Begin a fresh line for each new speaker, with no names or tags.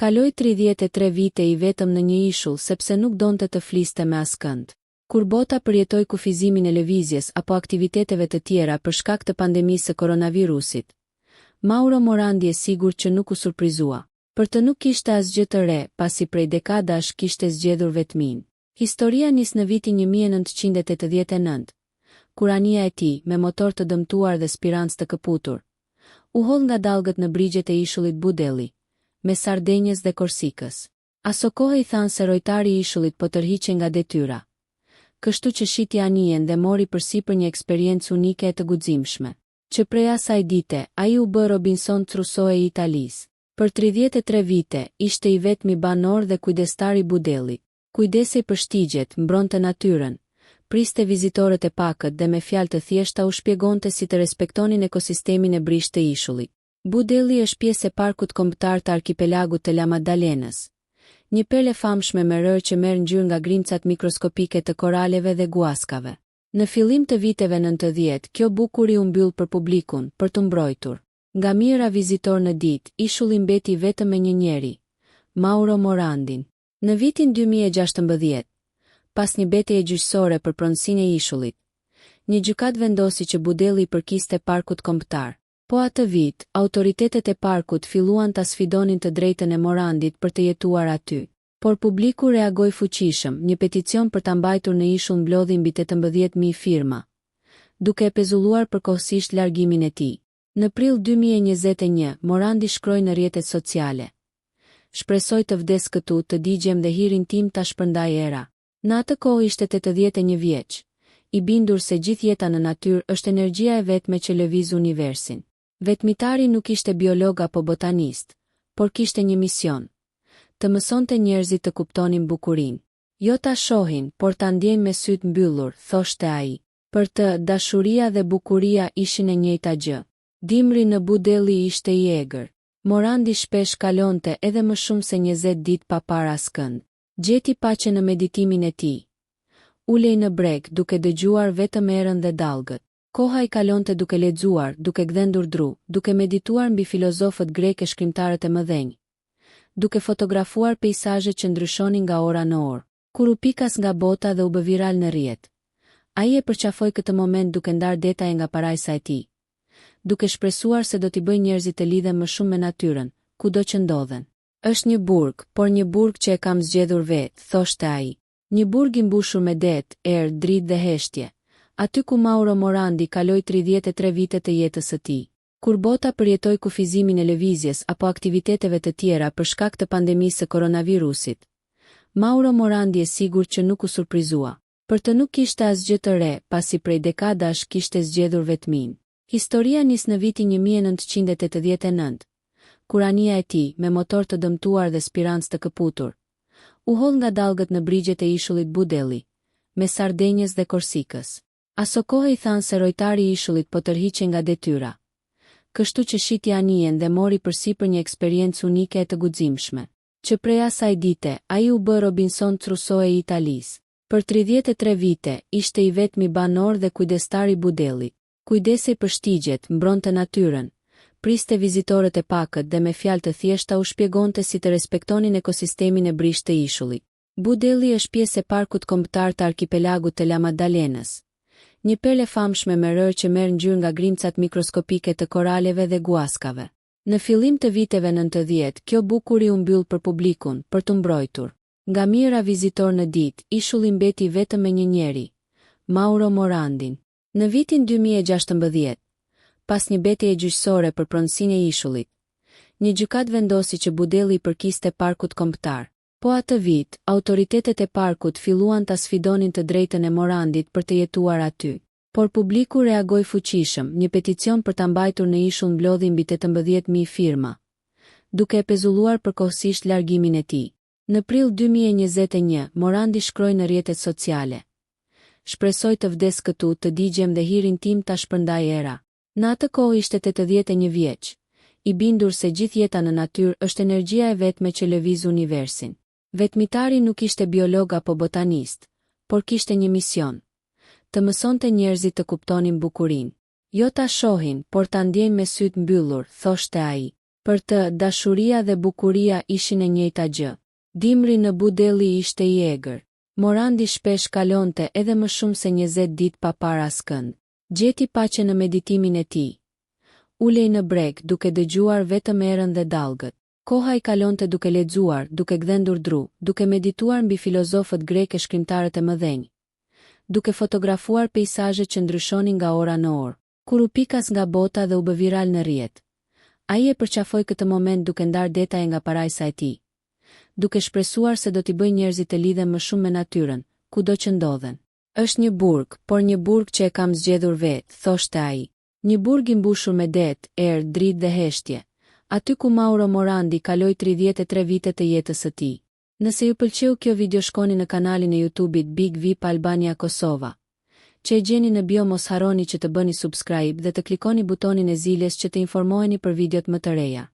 Kaloi 33 vite i vetëm në një ishull sepse nuk donte të fliste me askënd. Kur bota përjetoi kufizimin e lëvizjes apo aktiviteteve të tjera për shkak të pandemisë së koronavirusit, Mauro Morandi e sigurt që nuk u surprizua, për të nuk kishte asgjë të re, pasi prej dekadash kishte zgjedhur vetmin. Historia nis në vitin 1989, kur anija e tij, me motor të dëmtuar dhe spirancë të këputur, u hodh nga dallgët në brigjet e ishullit Budelli, me Sardenjës dhe Korsikës. Aso kohë i thanë se rojtari i ishullit po tërhiqej nga detyra, kështu që shiti anijen dhe mori përsipër një eksperiencë unike e të guximshme, që prej asaj dite ai u bë Robinson Crusoe i Italisë. Për 33 vite ishte i vetmi banor dhe kujdestar i Budellit. Kujdesej për shtigjet, mbronte natyrën, priste vizitorët e pakët dhe me fjalë të thjeshta u shpjegonte si të respektonin ekosistemin e brisht të ishullit. Budelli është pjesë e parkut kombëtar të arkipelagut të La Maddalenës, një perle famshme me rërë që merr ngjyrë nga grimcat mikroskopike të koraleve dhe guaskave. Në fillim të viteve 90, kjo bukuri u mbyll për publikun, për të mbrojtur nga mijëra vizitor në ditë, ishulli mbeti vetëm me një njeri, Mauro Morandin. Në vitin 2016, pas një betejë gjyqësore për pronësinë e ishullit, një gjykat vendosi që Budelli i përkiste parkut kombëtar. Po atë vit, autoritetet e parkut filluan ta sfidonin të drejtën e Morandit për të jetuar aty. Por publiku reagoi fuqishëm, një peticion për ta mbajtur në ishull mblodhi mbi 18.000 firma, duke e pezulluar përkohësisht largimin e tij. Në prill 2021, Morandi shkroi në rrjetet sociale: "Shpresoj të vdes këtu, të digjem dhe hirin tim ta shpërndaj era." Në atë kohë ishte 81 vjeç, i bindur se gjithë jeta në natyrë është energjia e vetme që lëviz universin. Vetmitari nuk ishte biolog apo botanist, por kishte një mision: të mësonte njerëzit të kuptonin bukurinë. Jo ta shohin, por ta ndjejnë me sytë mbyllur, thoshte ai. Për të, dashuria dhe bukuria ishin e njëjta gjë. Dimri në Budelli ishte i egër. Morandi shpesh kalonte edhe më shumë se 20 ditë pa parë askënd. Gjeti paqe në meditimin e tij. Ulej në breg duke dëgjuar vetëm erën dhe dallgët. Koha i kalonte duke lexuar, duke gdhendur dru, duke medituar mbi filozofët grek e shkrimtarët e mëdhenj, duke fotografuar peizazhe që ndryshonin nga ora në orë. Kur u pikas nga bota dhe u bë viral në rrjet, ai e përqafoi këtë moment duke ndarë detaje nga parajsa e tij, duke shpresuar se do t'i bëjë njerëzit të lidhen më shumë me natyrën, kudo që ndodhen. Është një burg, por një burg që e kam zgjedhur vetë, thoshte ai. Një burg i mbushur me det, erë, dritë dhe heshtje, aty ku Mauro Morandi kaloi 33 vite të jetës së tij. Kur bota përjetoi kufizimin e lëvizjes apo aktiviteteve të tjera për shkak të pandemisë së koronavirusit, Mauro Morandi e sigurt që nuk u surprizua, për të nuk kishte asgjë të re, pasi prej dekadash kishte zgjedhur vetmin. Historia nis në vitin 1989, kur anija e tij, me motor të dëmtuar dhe spirancë të këputur, u hodh nga dallgët në brigjet e ishullit Budelli, me Sardenjës dhe Korsikës. Aso kohë i thanë se rojtari i ishullit po tërhiqej nga detyra, kështu që shiti anijen dhe mori përsipër një eksperiencë unike e të guximshme, që prej asaj dite ai u bë Robinson Crusoe i Italisë. Për 33 vite ishte i vetmi banor dhe kujdestar i Budellit. Kujdesej për shtigjet, mbronte natyrën, priste vizitorët e pakët dhe me fjalë të thjeshta u shpjegonte si të respektonin ekosistemin e brisht të ishullit. Budelli është pjesë e parkut kombëtar të arkipelagut të La Maddalenës, një perle famshme me rërë që merr ngjyrë nga grimcat mikroskopike të koraleve dhe guaskave. Në fillim të viteve 90, kjo bukuri u mbyll për publikun, për të mbrojtur nga mijëra vizitor në ditë, ishulli mbeti vetëm me një njeri, Mauro Morandin. Në vitin 2016, pas një betejë gjyqësore për pronësinë e ishullit, një gjykat vendosi që Budelli i përkiste parkut kombëtar. Po atë vit, autoritetet e parkut filluan ta sfidonin të drejtën e Morandit për të jetuar aty. Por publiku reagoi fuqishëm, një peticion për ta mbajtur në ishull mblodhi mbi 18.000 firma, duke e pezulluar përkohësisht largimin e tij. Në prill 2021, Morandi shkroi në rrjetet sociale: "Shpresoj të vdes këtu, të digjem dhe hirin tim ta shpërndaj era." Në atë kohë ishte 81 vjeç, i bindur se gjithë jeta në natyrë është energjia e vetme që lëviz universin. Vetmitari nuk ishte biolog apo botanist, por kishte një mision: të mësonte njerëzit të kuptonin bukurinë. Jo ta shohin, por ta ndjejnë me sytë mbyllur, thoshte ai. Për të, dashuria dhe bukuria ishin e njëjta gjë. Dimri në budelli ishte i egër. Morandi shpesh kalonte edhe më shumë se 20 ditë pa parë askënd. Gjeti paqe në meditimin e tij. Ulej në breg duke dëgjuar vetëm erën dhe dallgët. Koha i kalonte duke lexuar, duke gdhendur dru, duke medituar mbi filozofët grek e shkrimtarët e mëdhenj, duke fotografuar peizazhe që ndryshonin nga ora në orë. Kur u pikas nga bota dhe u bë viral në rrjet, ai e përqafoi këtë moment duke ndarë detaje nga parajsa e tij, duke shpresuar se do t'i bëjë njerëzit të lidhen më shumë me natyrën, kudo që ndodhen. Është një burg, por një burg që e kam zgjedhur vetë, thoshte ai. Një burg i mbushur me det, erë, dritë dhe heshtje. Aty ku Mauro Morandi kaloi 33 vite të jetës së tij. Nëse ju pëlqeu kjo video, shkoni në kanalin e YouTube-it Big VIP Albania Kosova, që e gjeni në bio. Mos harroni që të bëni subscribe dhe të klikoni butonin e ziljes që të informoheni për videot më të reja.